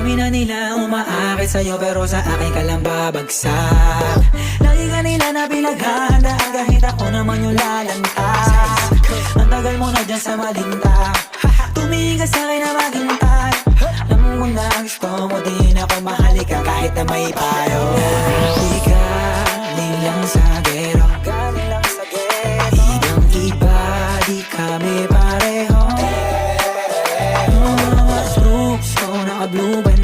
Sabi na nila umaakit sa'yo pero sa akin ka lang babagsak. Lagi ka nila na pinaghahandaan kahit ako naman yung lalantad. Ang tagal mo na dyan sa malinta, tumingin ka sa'kin na maghintay. Alam mo na gusto mo din ako mahalika kahit na may payo. Di galing lang sa gero, ibang iba, di kami pareho. Mga true, so naka-blue ba